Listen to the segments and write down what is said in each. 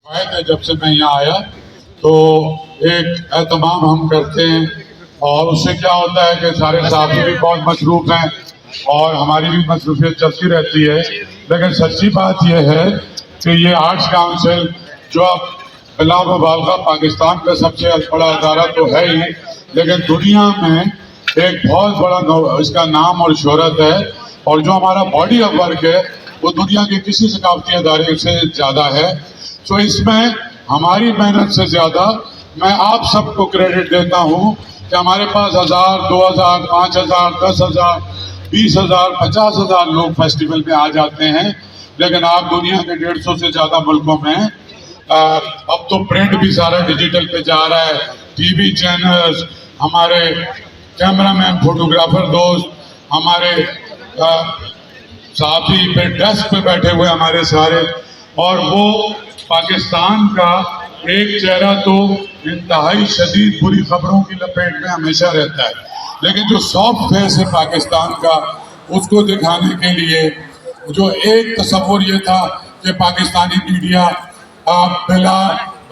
आए थे जब से मैं यहाँ आया तो एक एहतमाम हम करते हैं और उससे क्या होता है कि सारे साथी भी बहुत मसरूफ हैं और हमारी भी मसरूफियत चलती रहती है। लेकिन सच्ची बात यह है कि ये आर्ट्स काउंसिल जो अब बिला मुबालगा पाकिस्तान का सबसे बड़ा अदारा तो है ही, लेकिन दुनिया में एक बहुत बड़ा इसका नाम और शोहरत है और जो हमारा बॉडी ऑफ वर्क है वो दुनिया के किसी सकाफती अदारे से ज़्यादा है। तो इसमें हमारी मेहनत से ज़्यादा मैं आप सबको क्रेडिट देता हूँ कि हमारे पास 1000, 2000, 5000, 10,000, 20,000, 50,000 लोग फेस्टिवल में आ जाते हैं। लेकिन आप दुनिया के 150 से ज़्यादा मुल्कों में अब तो प्रिंट भी सारा डिजिटल पे जा रहा है, टीवी चैनल्स, हमारे कैमरामैन फोटोग्राफर दोस्त, हमारे साथी पे डेस्क पे बैठे हुए हमारे सारे, और वो पाकिस्तान का एक चेहरा तो इंतहाई शदीद बुरी खबरों की लपेट में हमेशा रहता है, लेकिन जो सॉफ्ट फेस है पाकिस्तान का उसको दिखाने के लिए जो एक तस्वुर ये था कि पाकिस्तानी मीडिया बिला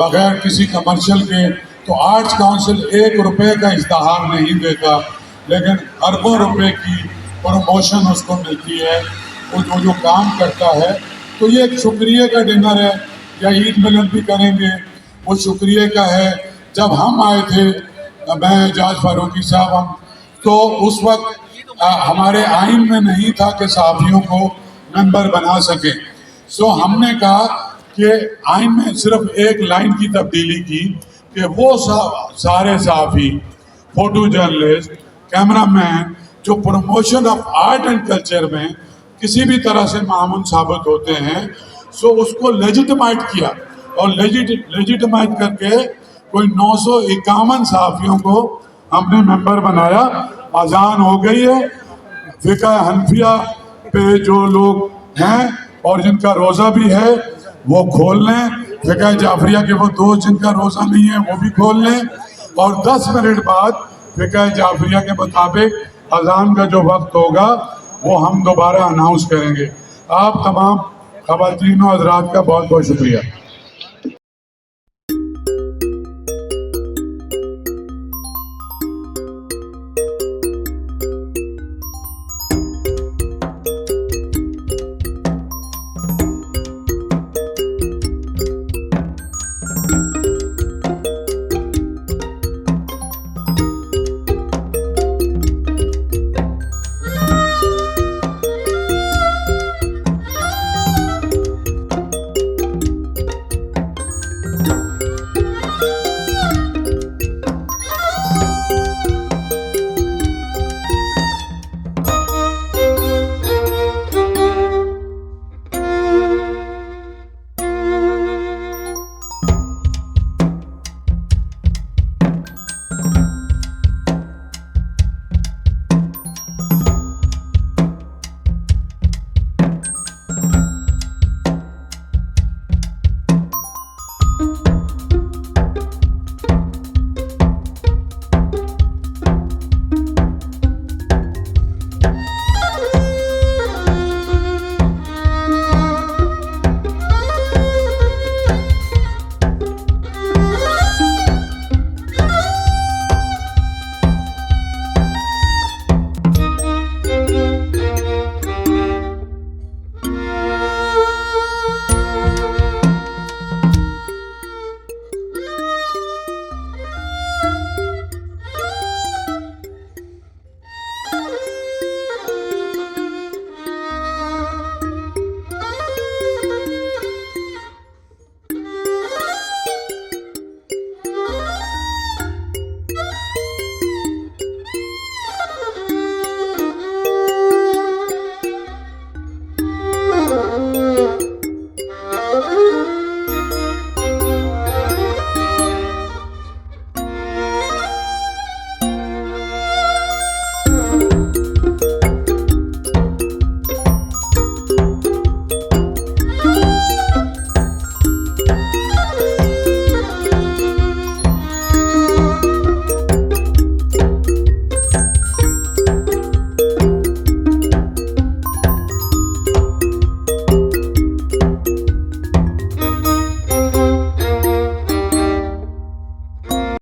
बगैर किसी कमर्शियल के तो आर्ट्स काउंसिल 1 रुपए का इश्तहार नहीं देता, लेकिन अरबों रुपए की प्रमोशन उसको मिलती है वो जो काम करता है। तो ये एक शुक्रिया का डिनर है या ईद मिलन भी करेंगे, वो शुक्रिया का है। जब हम आए थे मैं एजाज फारूकी साहब हम तो उस वक्त हमारे आइन में नहीं था कि सहाफ़ियों को मेंबर बना सके। सो हमने कहा कि आइन में सिर्फ एक लाइन की तब्दीली की कि वो सारे सहाफ़ी, फोटो जर्नलिस्ट, कैमरामैन जो promotion of art and culture में किसी भी तरह से मामून साबित होते हैं, सो उसको लेजिटिमाइट किया और लेजिटिमाइट करके कोई 951 सहाफ़ियों को हमने मेंबर बनाया। अजान हो गई है, फ़िक़्ह हनफिया पे जो लोग हैं और जिनका रोज़ा भी है वो खोल लें, फ़िक़्ह जाफरिया के वो दोस्त जिनका रोज़ा नहीं है वो भी खोल लें, और 10 मिनट बाद फ़िक़्ह जाफरिया के मुताबिक अजान का जो वक्त होगा वो हम दोबारा अनाउंस करेंगे। आप तमाम ख़वातीन और हज़रात का बहुत बहुत शुक्रिया।